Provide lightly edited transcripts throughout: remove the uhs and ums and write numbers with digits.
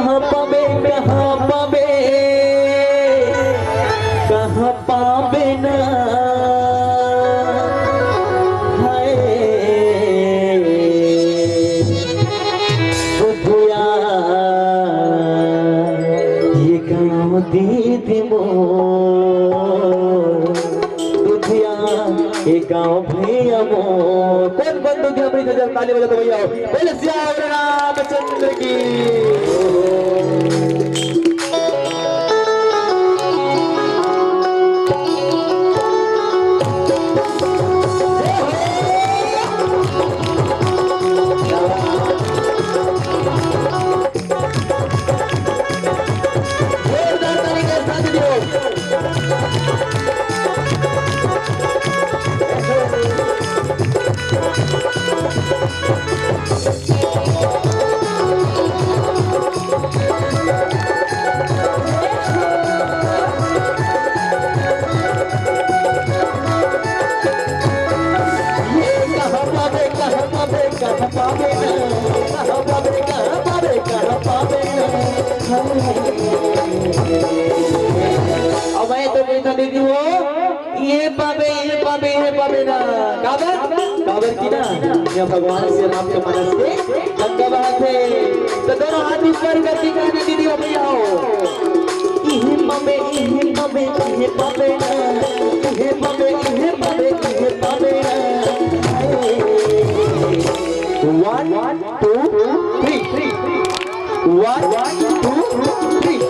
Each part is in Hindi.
कहाँ पावे ना हाय बुधिया ये गाँव दीदी मोर बुधिया ये गाँव भैया मोर। कौन बंधु की अपनी नजर ताली बजा तो भैया बोले श्याम रामचंद्र की। अब मैं तो कहता दीदी हो ये पावे ना काबर की ना ये भगवान से राम के मनस के गंगा बात है। तो दोनों हाथ ऊपर करके कहना दीदी हो भैया हो ये पावे ना ये पावे ना। 1 2 3 1 2 3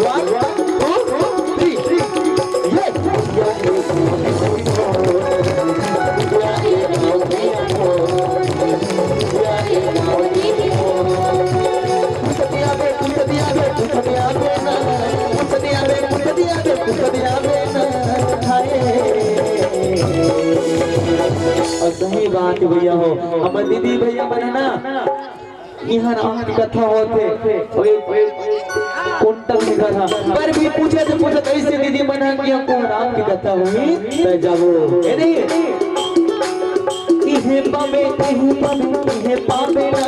1 2 3 yes और सही बात भैया हो हमर दीदी भैया बनना यहाँ राम की कथा होते कुंटल में घर पर भी पूछे तो कैसे दीदी बना कि हमको राम की कथा हुई तो जाओ नहीं इहे पावे ना इहे पावे ना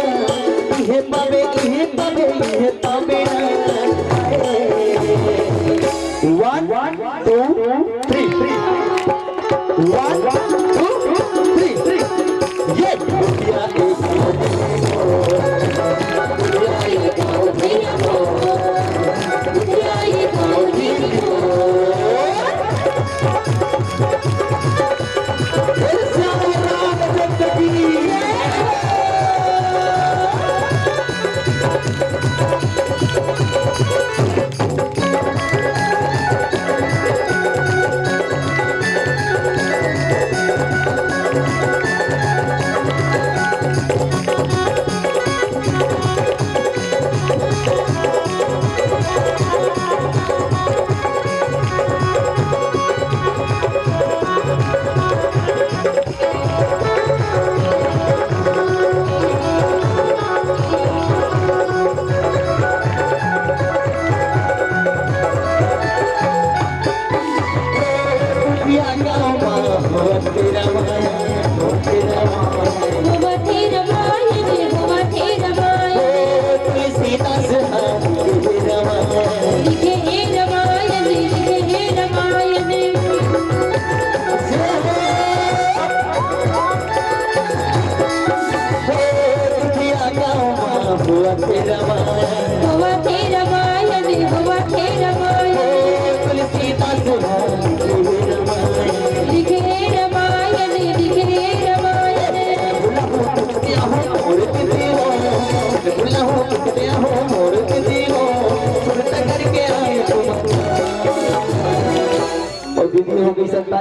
1 2 3 1 2 3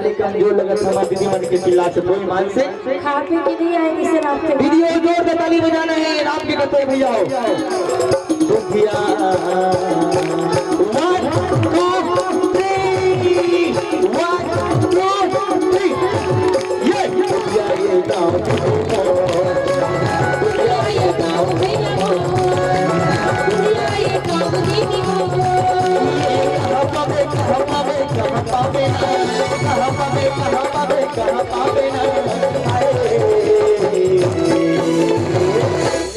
ये कमजोर लगत हमारे दीदी मन के चिल्ला से कोई मान से खाके के लिए आएगी सर आपके वीडियो जोर से ताली बजाना है राम के कथे भैया हो दुखिया 1 2 3 1 2 3 ये दुखिया ये गाँव दुखिया ये गाँव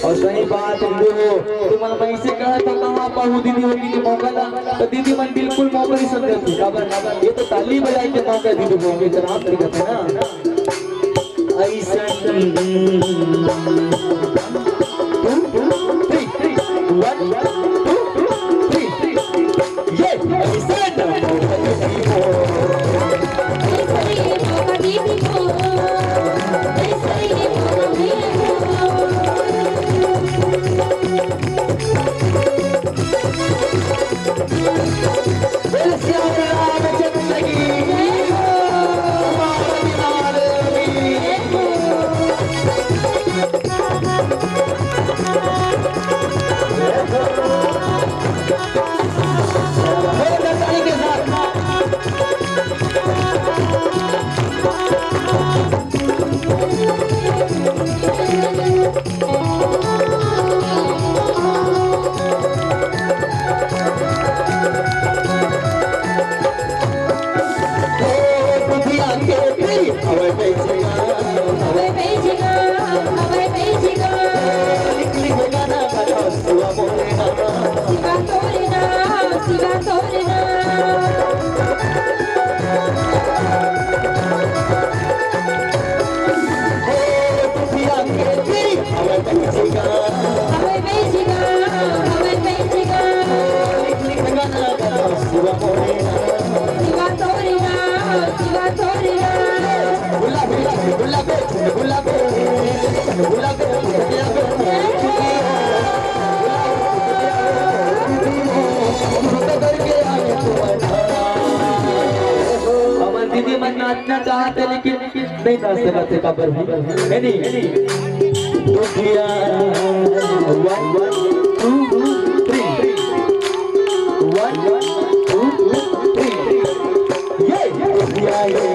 और सही बात दीदी हो तुम्हाला पैसे कहा तो कहाँ पाहू दीदी हो दीदी मौका ना तो दीदी मन बिल्कुल मौका नहीं समझती खबर ये तो ताली बजाई के मौका दीदी को ये जनाब दिखत है ना ऐसा दीदी मन नाचना चाहते लेकिन नहीं नाच सकते कबर भी नहीं दुखिया 1 2 3 1 2 3 ये दुखिया ये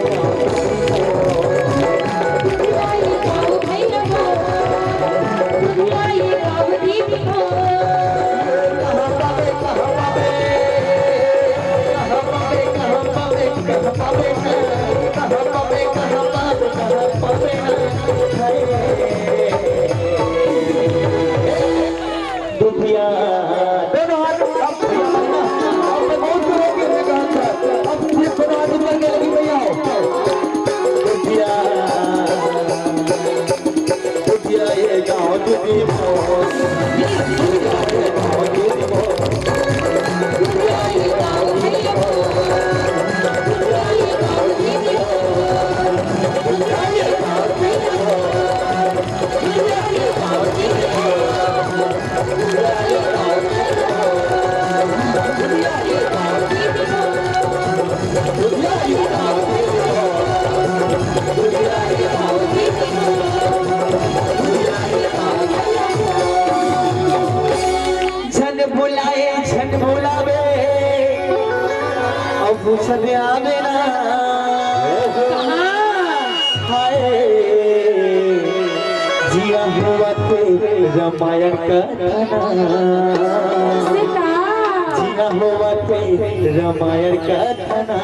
छन बुलावे अब छन आवे ना हाय जिया हुआ तेरे रामायण का जिया हुआ तेरे रामायण का थाना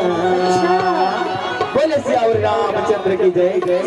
बोले श्याम रामचंद्र की जय जय।